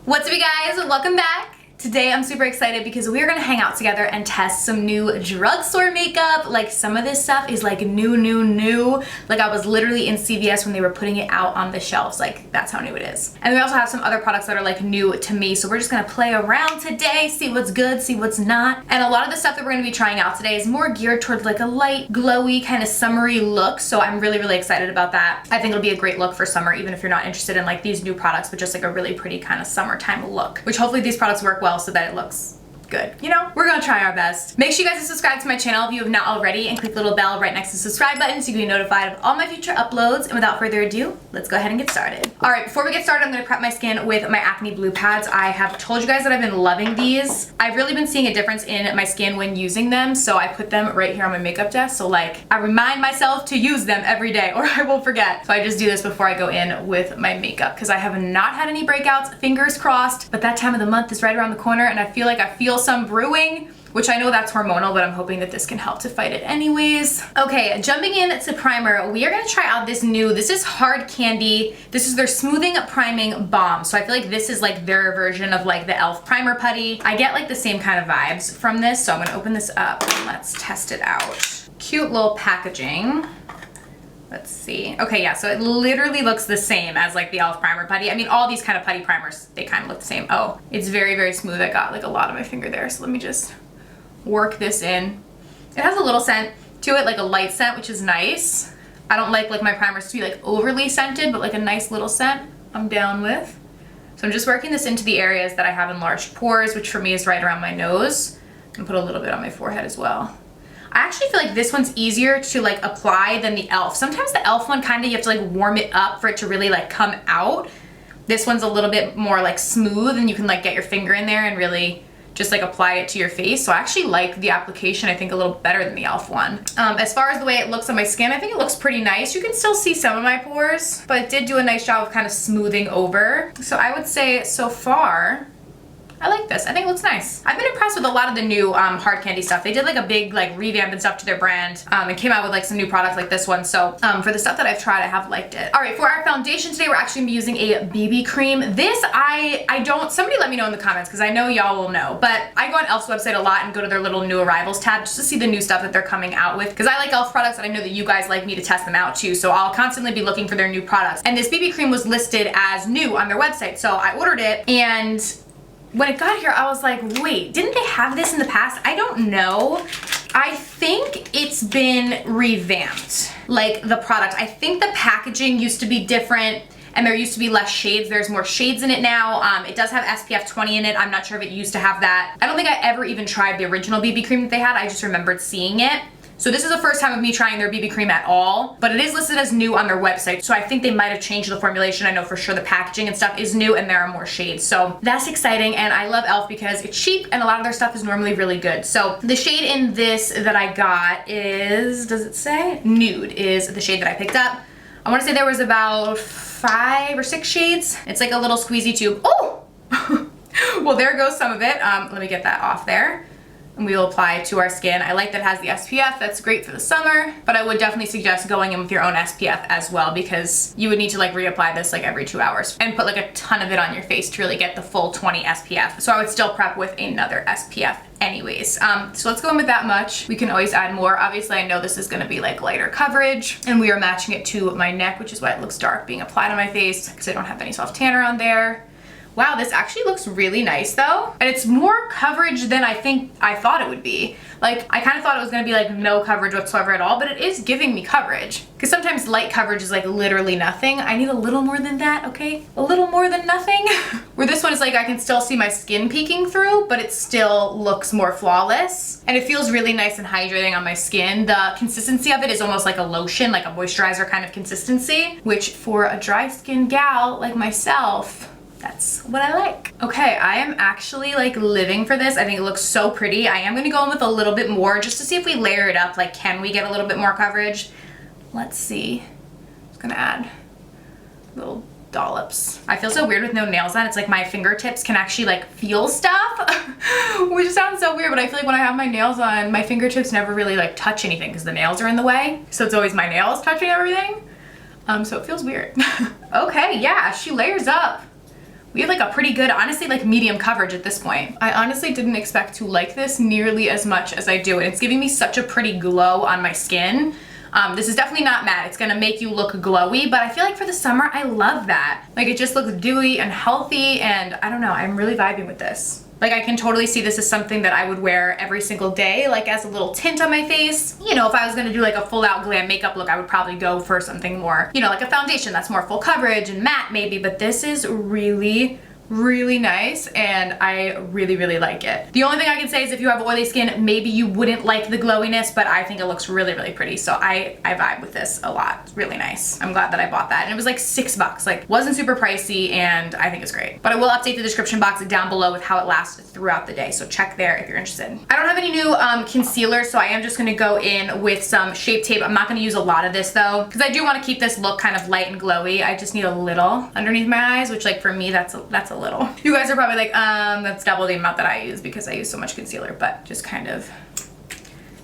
What's up, you guys? Welcome back. Today I'm super excited because we're gonna hang out together and test some new drugstore makeup. Like, some of this stuff is like new. Like, I was literally in CVS when they were putting it out on the shelves. Like, that's how new it is. And we also have some other products that are like new to me. So we're just gonna play around today, see what's good, see what's not. And a lot of the stuff that we're gonna be trying out today is more geared towards like a light, glowy, kind of summery look. So I'm really excited about that. I think it'll be a great look for summer, even if you're not interested in like these new products, but just like a really pretty kind of summertime look, which hopefully these products work well so that it looks good. You know, we're gonna try our best. Make sure you guys subscribe to my channel if you have not already, and click the little bell right next to the subscribe button so you can be notified of all my future uploads. And without further ado, let's go ahead and get started. All right, before we get started, I'm gonna prep my skin with my Acne Blue pads. I have told you guys that I've been loving these. I've really been seeing a difference in my skin when using them, so I put them right here on my makeup desk. So like, I remind myself to use them every day or I will forget. So I just do this before I go in with my makeup because I have not had any breakouts, fingers crossed, but that time of the month is right around the corner and I feel like I feel some brewing, which I know that's hormonal, but I'm hoping that this can help to fight it anyways. Okay, jumping in to primer, we are gonna try out this is Hard Candy. This is their Smoothing Priming Balm. So I feel like this is like their version of like the e.l.f. primer putty. I get like the same kind of vibes from this, so I'm gonna open this up and let's test it out. Cute little packaging. Let's see. Okay, yeah, so it literally looks the same as like the e.l.f. primer putty. I mean, all these kind of putty primers, they kind of look the same. Oh, it's very smooth. I got like a lot of my finger there, so let me just work this in. It has a little scent to it, like a light scent, which is nice. I don't like my primers to be like overly scented, but like a nice little scent I'm down with. So I'm just working this into the areas that I have enlarged pores, which for me is right around my nose, and put a little bit on my forehead as well. I actually feel like this one's easier to like apply than the e.l.f. Sometimes the e.l.f. one kind of, you have to like warm it up for it to really like come out. This one's a little bit more like smooth and you can like get your finger in there and really just like apply it to your face. So I actually like the application, I think, a little better than the e.l.f. one. As far as the way it looks on my skin, I think it looks pretty nice. You can still see some of my pores, but it did do a nice job of kind of smoothing over. So I would say so far, I like this. I think it looks nice. I've been impressed with a lot of the new Hard Candy stuff. They did like a big like revamp and stuff to their brand and came out with like some new products like this one. So for the stuff that I've tried, I have liked it. All right, for our foundation today, we're actually gonna be using a BB cream. This, I don't, somebody let me know in the comments because I know y'all will know, but I go on e.l.f.'s website a lot and go to their little new arrivals tab just to see the new stuff that they're coming out with, because I like e.l.f. products and I know that you guys like me to test them out too. So I'll constantly be looking for their new products. And this BB cream was listed as new on their website. So I ordered it, and when it got here, I was like, wait, didn't they have this in the past? I don't know. I think it's been revamped, like the product. I think the packaging used to be different and there used to be less shades. There's more shades in it now. It does have SPF 20 in it. I'm not sure if it used to have that. I don't think I ever even tried the original BB cream that they had. I just remembered seeing it. So this is the first time of me trying their BB cream at all, but it is listed as new on their website. So I think they might have changed the formulation. I know for sure the packaging and stuff is new and there are more shades. So that's exciting, and I love e.l.f. because it's cheap and a lot of their stuff is normally really good. So the shade in this that I got is, does it say? Nude is the shade that I picked up. I wanna say there was about 5 or 6 shades. It's like a little squeezy tube. Oh! Well, there goes some of it. Let me get that off there. And we will apply it to our skin. I like that it has the SPF. That's great for the summer, but I would definitely suggest going in with your own SPF as well, because you would need to like reapply this like every 2 hours and put like a ton of it on your face to really get the full 20 SPF. So I would still prep with another SPF anyways. So let's go in with that much. We can always add more. Obviously, I know this is gonna be like lighter coverage, and we are matching it to my neck, which is why it looks dark being applied on my face, because I don't have any soft tanner on there. Wow, this actually looks really nice though. And it's more coverage than I think I thought it would be. Like, I kind of thought it was gonna be like no coverage whatsoever at all, but it is giving me coverage. Because sometimes light coverage is like literally nothing. I need a little more than that, okay? A little more than nothing. Where this one is like, I can still see my skin peeking through, but it still looks more flawless. And it feels really nice and hydrating on my skin. The consistency of it is almost like a lotion, like a moisturizer kind of consistency, which for a dry skin gal like myself, that's what I like. Okay, I am actually like living for this. I think it looks so pretty. I am gonna go in with a little bit more just to see if we layer it up. Like, can we get a little bit more coverage? Let's see. I'm just gonna add little dollops. I feel so weird with no nails on. It's like my fingertips can actually like feel stuff, which sounds so weird, but I feel like when I have my nails on, my fingertips never really like touch anything because the nails are in the way. So it's always my nails touching everything. So it feels weird. Okay, yeah, she layers up we have like a pretty good, honestly, like medium coverage at this point. I honestly didn't expect to like this nearly as much as I do. And it's giving me such a pretty glow on my skin. This is definitely not matte. It's gonna make you look glowy, but I feel like for the summer, I love that. Like it just looks dewy and healthy, and I don't know, I'm really vibing with this. Like I can totally see this as something that I would wear every single day, like as a little tint on my face. You know, if I was gonna do like a full out glam makeup look, I would probably go for something more, you know, like a foundation that's more full coverage and matte maybe, but this is really nice, and I really like it. The only thing I can say is if you have oily skin, maybe you wouldn't like the glowiness, but I think it looks really pretty. So I vibe with this a lot. It's really nice. I'm glad that I bought that. And it was like $6, like wasn't super pricey, and I think it's great. But I will update the description box down below with how it lasts throughout the day. So check there if you're interested. I don't have any new concealer, so I am just gonna go in with some Shape Tape. I'm not gonna use a lot of this though, because I do want to keep this look kind of light and glowy. I just need a little underneath my eyes, which like for me, that's a little. You guys are probably like, that's double the amount that I use because I use so much concealer, but just kind of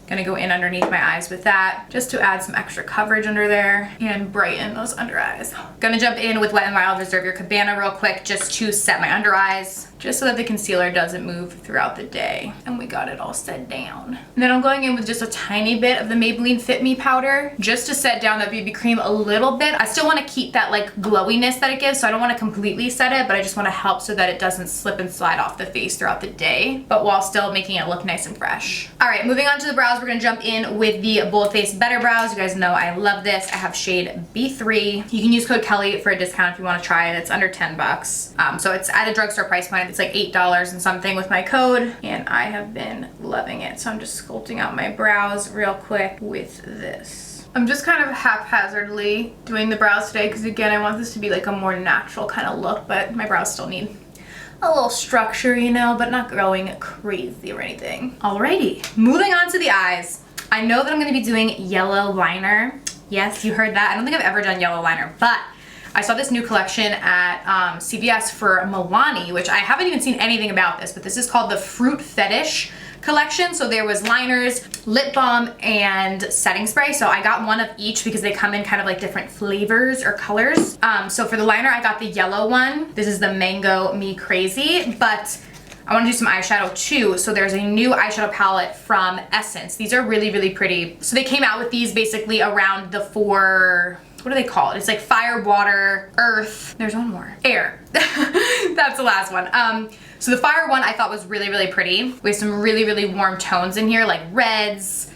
gonna go in underneath my eyes with that just to add some extra coverage under there and brighten those under eyes. Gonna jump in with Wet n Wild Reserve Your Cabana real quick just to set my under eyes, just so that the concealer doesn't move throughout the day. And we got it all set down. And then I'm going in with just a tiny bit of the Maybelline Fit Me powder just to set down that BB cream a little bit. I still want to keep that like glowiness that it gives, so I don't want to completely set it, but I just want to help so that it doesn't slip and slide off the face throughout the day, but while still making it look nice and fresh. All right, moving on to the brows, we're gonna jump in with the Bold Face Better Brows. You guys know I love this. I have shade B3. You can use code Kelly for a discount if you want to try it. It's under $10. So it's at a drugstore price point. It's like $8 and something with my code, and I have been loving it. So I'm just sculpting out my brows real quick with this. I'm just kind of haphazardly doing the brows today because again, I want this to be like a more natural kind of look, but my brows still need a little structure, you know, but not going crazy or anything. Alrighty, moving on to the eyes. I know that I'm going to be doing yellow liner. Yes, you heard that. I don't think I've ever done yellow liner, but I saw this new collection at CVS for Milani, which I haven't even seen anything about this, but this is called the Fruit Fetish collection. So there was liners, lip balm, and setting spray. So I got one of each because they come in kind of like different flavors or colors. So for the liner, I got the yellow one. This is the Mango Me Crazy, but I want to do some eyeshadow too. So there's a new eyeshadow palette from Essence. These are really pretty. So they came out with these basically around the what do they call it? It's like fire, water, earth. There's one more. Air. That's the last one. So the fire one I thought was really pretty. We have some really warm tones in here, like reds.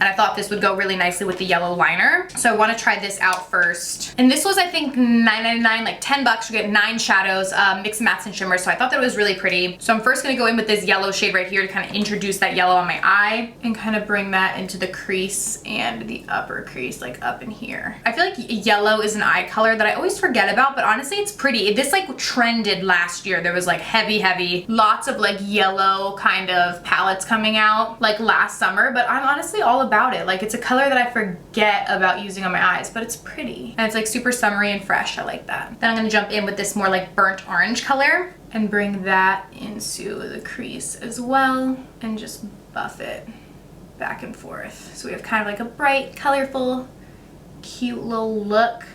And I thought this would go really nicely with the yellow liner. So I want to try this out first. And this was, I think, $9.99, like $10. You get 9 shadows, mixed mattes and shimmers. So I thought that it was really pretty. So I'm first going to go in with this yellow shade right here to kind of introduce that yellow on my eye and kind of bring that into the crease and the upper crease, like up in here. I feel like yellow is an eye color that I always forget about, but honestly, it's pretty. This like trended last year. There was like heavy, lots of like yellow kind of palettes coming out like last summer, but I'm honestly all about it. Like it's a color that I forget about using on my eyes, but it's pretty. And it's like super summery and fresh. I like that. Then I'm gonna jump in with this more like burnt orange color and bring that into the crease as well and just buff it back and forth. So we have kind of like a bright, colorful, cute little look.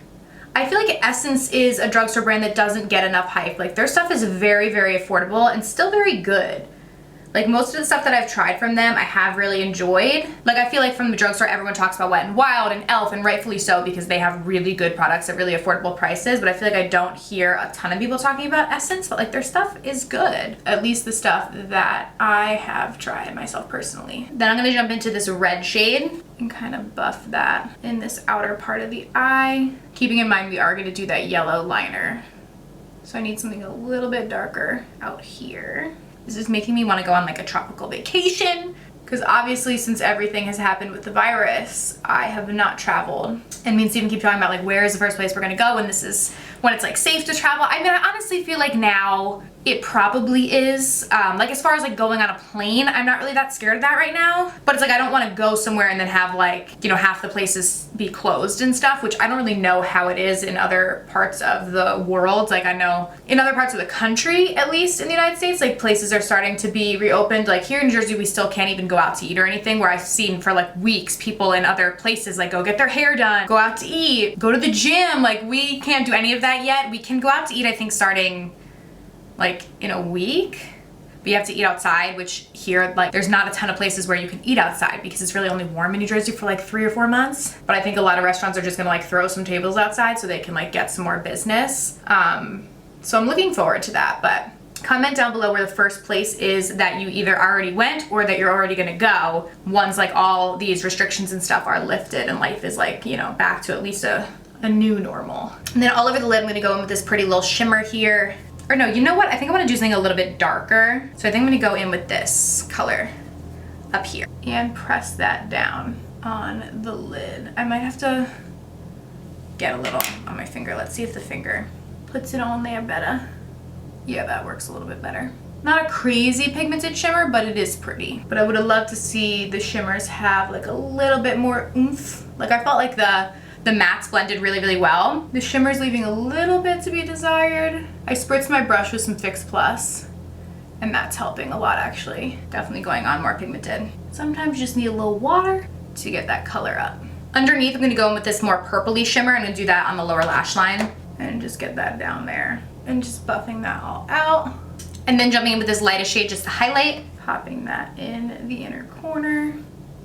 I feel like Essence is a drugstore brand that doesn't get enough hype. Like their stuff is very affordable and still very good. Like most of the stuff that I've tried from them, I have really enjoyed. Like I feel like from the drugstore, everyone talks about Wet n Wild and e.l.f. and rightfully so because they have really good products at really affordable prices, but I feel like I don't hear a ton of people talking about Essence, but like their stuff is good. At least the stuff that I have tried myself personally. Then I'm gonna jump into this red shade and kind of buff that in this outer part of the eye. Keeping in mind we are gonna do that yellow liner. So I need something a little bit darker out here. This is making me want to go on like a tropical vacation because obviously since everything has happened with the virus, I have not traveled. And me and Steven keep talking about like where is the first place we're gonna go when this is, when it's like safe to travel. I mean, I honestly feel like now it probably is. Like as far as like going on a plane, I'm not really that scared of that right now. But it's like I don't want to go somewhere and then have like, you know, half the places be closed and stuff, which I don't really know how it is in other parts of the world. Like I know in other parts of the country, at least in the United States, like places are starting to be reopened. Like here in New Jersey, we still can't even go out to eat or anything, where I've seen for like weeks people in other places like go get their hair done, go out to eat, go to the gym. Like we can't do any of that yet. We can go out to eat, I think, starting like in a week. But you have to eat outside, which here, like, there's not a ton of places where you can eat outside because it's really only warm in New Jersey for like 3 or 4 months. But I think a lot of restaurants are just gonna like throw some tables outside so they can like get some more business. So I'm looking forward to that. But comment down below where the first place is that you either already went or that you're already gonna go once like all these restrictions and stuff are lifted and life is like, you know, back to at least a new normal. And then all over the lid, I'm gonna go in with this pretty little shimmer here. Or no, you know what? I think I want to do something a little bit darker. So I think I'm going to go in with this color up here and press that down on the lid. I might have to get a little on my finger. Let's see if the finger puts it on there better. Yeah, that works a little bit better. Not a crazy pigmented shimmer, but it is pretty. But I would have loved to see the shimmers have like a little bit more oomph. Like I felt like the mattes blended really, really well. The shimmer's leaving a little bit to be desired. I spritzed my brush with some Fix Plus, and that's helping a lot actually. Definitely going on more pigmented. Sometimes you just need a little water to get that color up. Underneath, I'm gonna go in with this more purpley shimmer. I'm gonna do that on the lower lash line and just get that down there and just buffing that all out. And then jumping in with this lightest shade just to highlight, popping that in the inner corner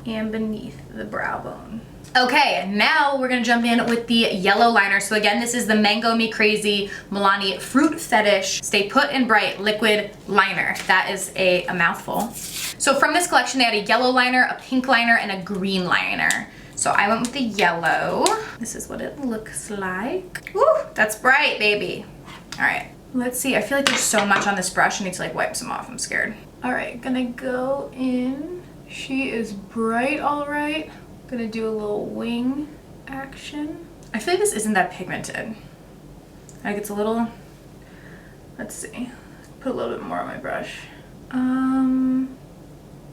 and beneath the brow bone. Okay, now we're gonna jump in with the yellow liner. So again, this is the Mango Me Crazy Milani Fruit Fetish Stay Put and Bright Liquid Liner. That is a mouthful. So from this collection, they had a yellow liner, a pink liner, and a green liner. So I went with the yellow. This is what it looks like. Woo, that's bright, baby. All right, let's see. I feel like there's so much on this brush. I need to like wipe some off, I'm scared. All right, gonna go in. She is bright, all right. Gonna do a little wing action. I feel like this isn't that pigmented. Like it's a little, let's see, put a little bit more on my brush.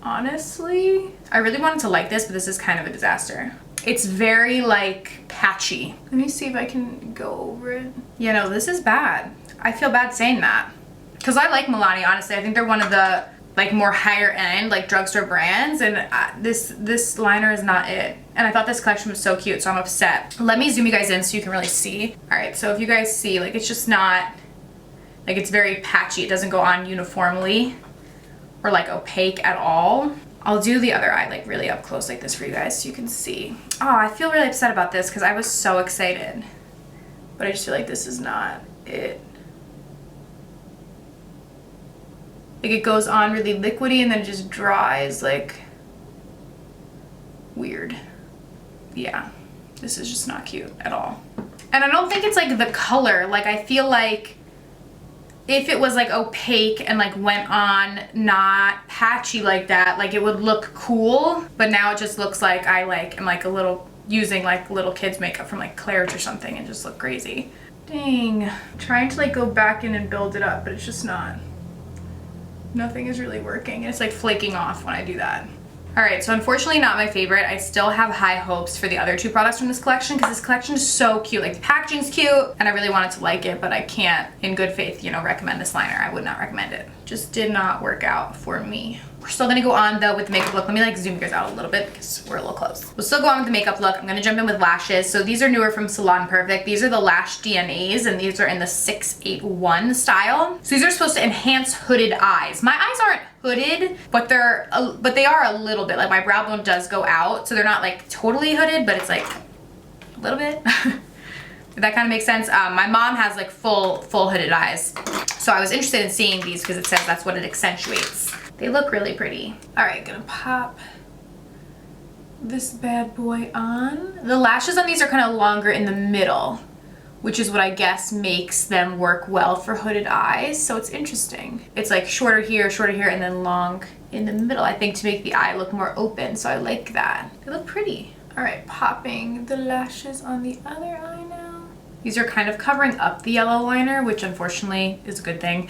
Honestly, I really wanted to like this, but this is kind of a disaster. It's very like patchy. Let me see if I can go over it. Yeah, no, this is bad. I feel bad saying that. Cause I like Milani, honestly. I think they're one of the like more higher end like drugstore brands, and this liner is not it. And I thought this collection was so cute, so I'm upset. Let me zoom you guys in so you can really see. All right, so if you guys see, like it's just not, like it's very patchy. It doesn't go on uniformly or like opaque at all. I'll do the other eye like really up close like this for you guys so you can see. Oh, I feel really upset about this because I was so excited, but I just feel like this is not it. Like it goes on really liquidy and then just dries like weird. Yeah, this is just not cute at all. And I don't think it's like the color. Like I feel like if it was like opaque and like went on not patchy like that, like it would look cool. But now it just looks like I like am like a little using like little kids makeup from like Claire's or something and just look crazy. Dang, I'm trying to like go back in and build it up, but it's just not. Nothing is really working. It's like flaking off when I do that. All right, so unfortunately not my favorite. I still have high hopes for the other two products from this collection because this collection is so cute. Like the packaging's cute and I really wanted to like it, but I can't in good faith, you know, recommend this liner. I would not recommend it. Just did not work out for me. We're still gonna go on though with the makeup look. Let me like zoom you guys out a little bit because we're a little close. We'll still go on with the makeup look. I'm gonna jump in with lashes. So these are newer from Salon Perfect. These are the Lash DNAs and these are in the 681 style. So these are supposed to enhance hooded eyes. My eyes aren't hooded, but they are a little bit. Like my brow bone does go out, so they're not like totally hooded, but it's like a little bit. If that kind of makes sense. My mom has like full hooded eyes, so I was interested in seeing these because it says that's what it accentuates. They look really pretty. All right, gonna pop this bad boy on. The lashes on these are kind of longer in the middle, which is what I guess makes them work well for hooded eyes. So it's interesting. It's like shorter here, and then long in the middle, I think, to make the eye look more open. So I like that. They look pretty. All right, popping the lashes on the other eye now. These are kind of covering up the yellow liner, which unfortunately is a good thing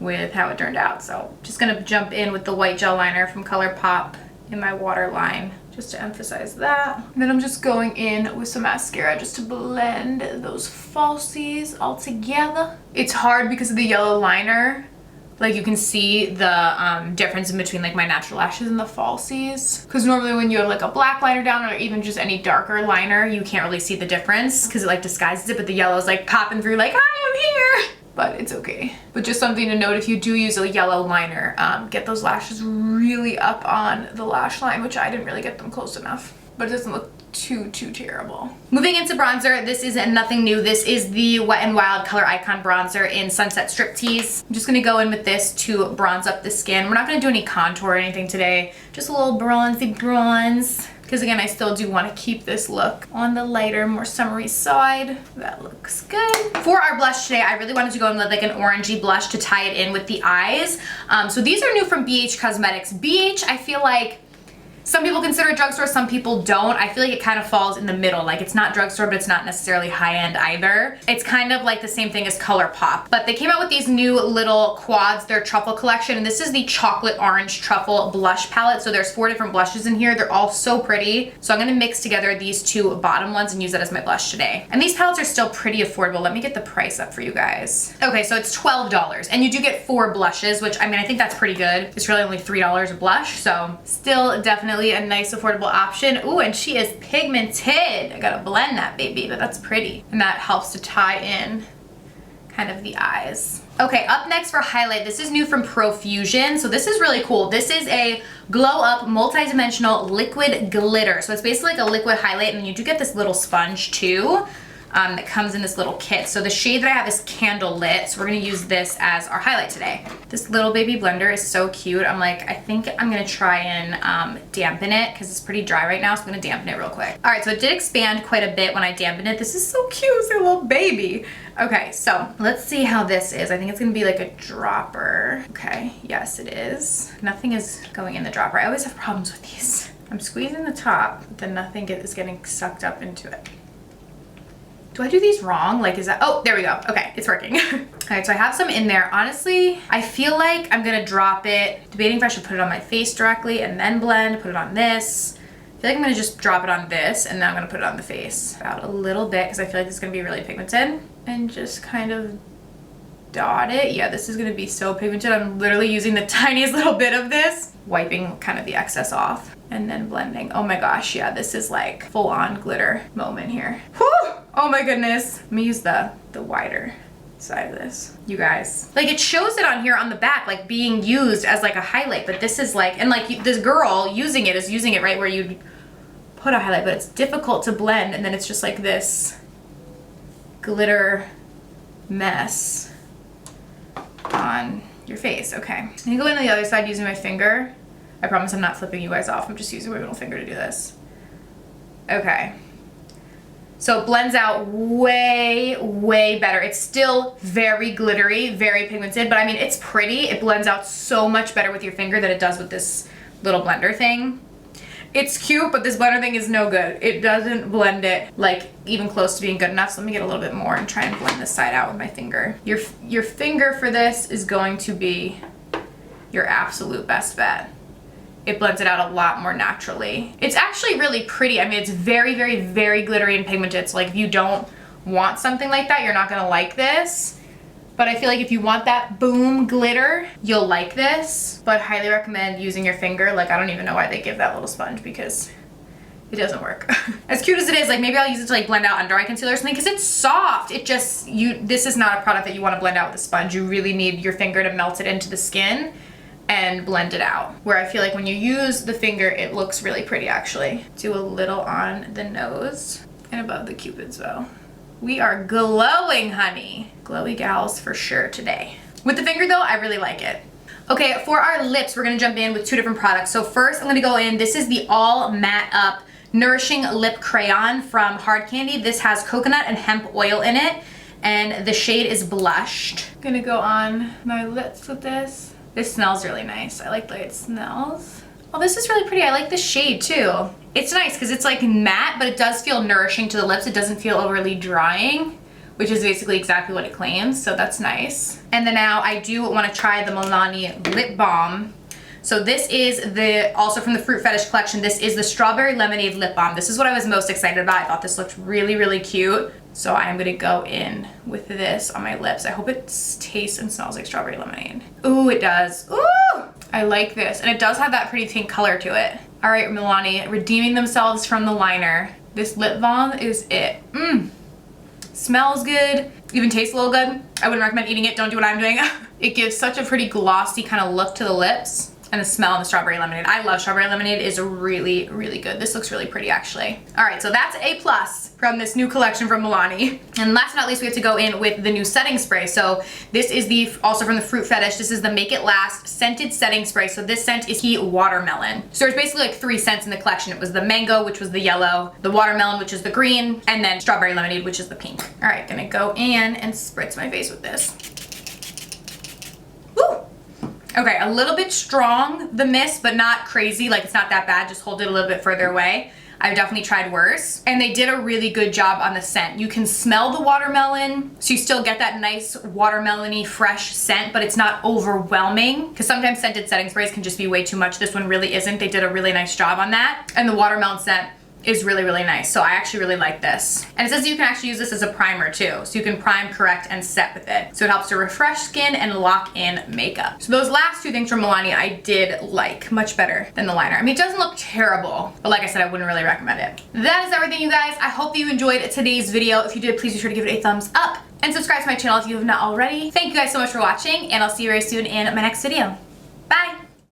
with how it turned out. So just gonna jump in with the white gel liner from ColourPop in my waterline, just to emphasize that. And then I'm just going in with some mascara just to blend those falsies all together. It's hard because of the yellow liner. Like you can see the difference in between like my natural lashes and the falsies. Because normally when you have like a black liner down or even just any darker liner, you can't really see the difference because it like disguises it, but the yellow is like popping through like, hi, I'm here. but it's okay. But just something to note, if you do use a yellow liner, get those lashes really up on the lash line, which I didn't really get them close enough, but it doesn't look too terrible. Moving into bronzer, this is nothing new. This is the Wet n Wild Color Icon bronzer in Sunset Striptease. I'm just gonna go in with this to bronze up the skin. We're not gonna do any contour or anything today, just a little bronzy bronze. Because again, I still do want to keep this look on the lighter, more summery side. That looks good. For our blush today, I really wanted to go in with like an orangey blush to tie it in with the eyes. So these are new from BH Cosmetics. BH, I feel like some people consider it drugstore, some people don't. I feel like it kind of falls in the middle. Like it's not drugstore, but it's not necessarily high-end either. It's kind of like the same thing as ColourPop. But they came out with these new little quads, their truffle collection, and this is the chocolate orange truffle blush palette. So there's 4 different blushes in here. They're all so pretty. So I'm gonna mix together these 2 bottom ones and use that as my blush today. And these palettes are still pretty affordable. Let me get the price up for you guys. Okay, so it's $12, and you do get 4 blushes, which I mean, I think that's pretty good. It's really only $3 a blush, so still definitely a nice affordable option. Ooh, and she is pigmented. I gotta blend that baby, but that's pretty. And that helps to tie in kind of the eyes. Okay, up next for highlight, this is new from Profusion. So this is really cool. This is a glow up multi-dimensional liquid glitter. So it's basically like a liquid highlight, and then you do get this little sponge too. That comes in this little kit. So the shade that I have is Candle Lit, so we're gonna use this as our highlight today. This little baby blender is so cute. I'm like, I think I'm gonna try and dampen it because it's pretty dry right now, so I'm gonna dampen it real quick. All right, so it did expand quite a bit when I dampened it. This is so cute, it's a little baby. Okay, so let's see how this is. I think it's gonna be like a dropper. Okay, yes it is. Nothing is going in the dropper. I always have problems with these. I'm squeezing the top, but then nothing is getting sucked up into it. Do I do these wrong? Like, is that, oh, there we go. Okay, it's working. All right, so I have some in there. Honestly, I feel like I'm gonna drop it. Debating if I should put it on my face directly and then blend, put it on this. I feel like I'm gonna just drop it on this and then I'm gonna put it on the face. Out a little bit, because I feel like it's gonna be really pigmented. And just kind of dot it. Yeah, this is gonna be so pigmented. I'm literally using the tiniest little bit of this, wiping kind of the excess off and then blending. Oh my gosh, yeah, this is like full on glitter moment here. Whew! Oh my goodness. Let me use the wider side of this. You guys, like it shows it on here on the back, like being used as like a highlight, but this is like, and like this girl using it is using it right where you'd put a highlight, but it's difficult to blend, and then it's just like this glitter mess on your face. Okay, I'm gonna go in on the other side using my finger. I promise I'm not flipping you guys off. I'm just using my middle finger to do this. Okay. So it blends out way, way better. It's still very glittery, very pigmented, but I mean, it's pretty. It blends out so much better with your finger than it does with this little blender thing. It's cute, but this blender thing is no good. It doesn't blend it like even close to being good enough. So let me get a little bit more and try and blend this side out with my finger. Your finger for this is going to be your absolute best bet. It blends it out a lot more naturally. It's actually really pretty. I mean, it's very, very, very glittery and pigmented. So like if you don't want something like that, you're not gonna like this. But I feel like if you want that boom glitter, you'll like this. But highly recommend using your finger. Like I don't even know why they give that little sponge because it doesn't work. As cute as it is, like maybe I'll use it to like blend out under eye concealer or something because it's soft. It just, this is not a product that you wanna blend out with a sponge. You really need your finger to melt it into the skin and blend it out. Where I feel like when you use the finger, it looks really pretty actually. Do a little on the nose and above the cupid's bow. We are glowing, honey. Glowy gals for sure today. With the finger though, I really like it. Okay, for our lips, we're gonna jump in with 2 different products. So first I'm gonna go in, this is the All Matte Up Nourishing Lip Crayon from Hard Candy. This has coconut and hemp oil in it, and the shade is Blushed. I'm gonna go on my lips with this. This smells really nice. I like the way it smells. Oh, this is really pretty. I like the shade too. It's nice because it's like matte, but it does feel nourishing to the lips. It doesn't feel overly drying, which is basically exactly what it claims. So that's nice. And then now I do want to try the Milani lip balm. So this is also from the Fruit Fetish collection. This is the Strawberry Lemonade lip balm. This is what I was most excited about. I thought this looked really, really cute. So I'm gonna go in with this on my lips. I hope it tastes and smells like strawberry lemonade. Ooh, it does. Ooh, I like this. And it does have that pretty pink color to it. All right, Milani, redeeming themselves from the liner. This lip balm is it. Smells good. Even tastes a little good. I wouldn't recommend eating it. Don't do what I'm doing. It gives such a pretty glossy kind of look to the lips. And the smell of the strawberry lemonade. I love strawberry lemonade. It is really, really good. This looks really pretty actually. All right, so that's A+ from this new collection from Milani. And last but not least, we have to go in with the new setting spray. So this is also from the Fruit Fetish. This is the Make It Last Scented Setting Spray. So this scent is Heat Watermelon. So there's basically like 3 scents in the collection. It was the mango, which was the yellow, the watermelon, which is the green, and then strawberry lemonade, which is the pink. All right, gonna go in and spritz my face with this. Woo! Okay, a little bit strong, the mist, but not crazy. Like, it's not that bad. Just hold it a little bit further away. I've definitely tried worse. And they did a really good job on the scent. You can smell the watermelon, so you still get that nice watermelon-y, fresh scent, but it's not overwhelming. Because sometimes scented setting sprays can just be way too much. This one really isn't. They did a really nice job on that. And the watermelon scent is really, really nice. So I actually really like this. And it says you can actually use this as a primer too. So you can prime, correct, and set with it. So it helps to refresh skin and lock in makeup. So those last 2 things from Milani I did like much better than the liner. I mean, it doesn't look terrible, but like I said, I wouldn't really recommend it. That is everything, you guys. I hope that you enjoyed today's video. If you did, please be sure to give it a thumbs up and subscribe to my channel if you have not already. Thank you guys so much for watching, and I'll see you very soon in my next video. Bye.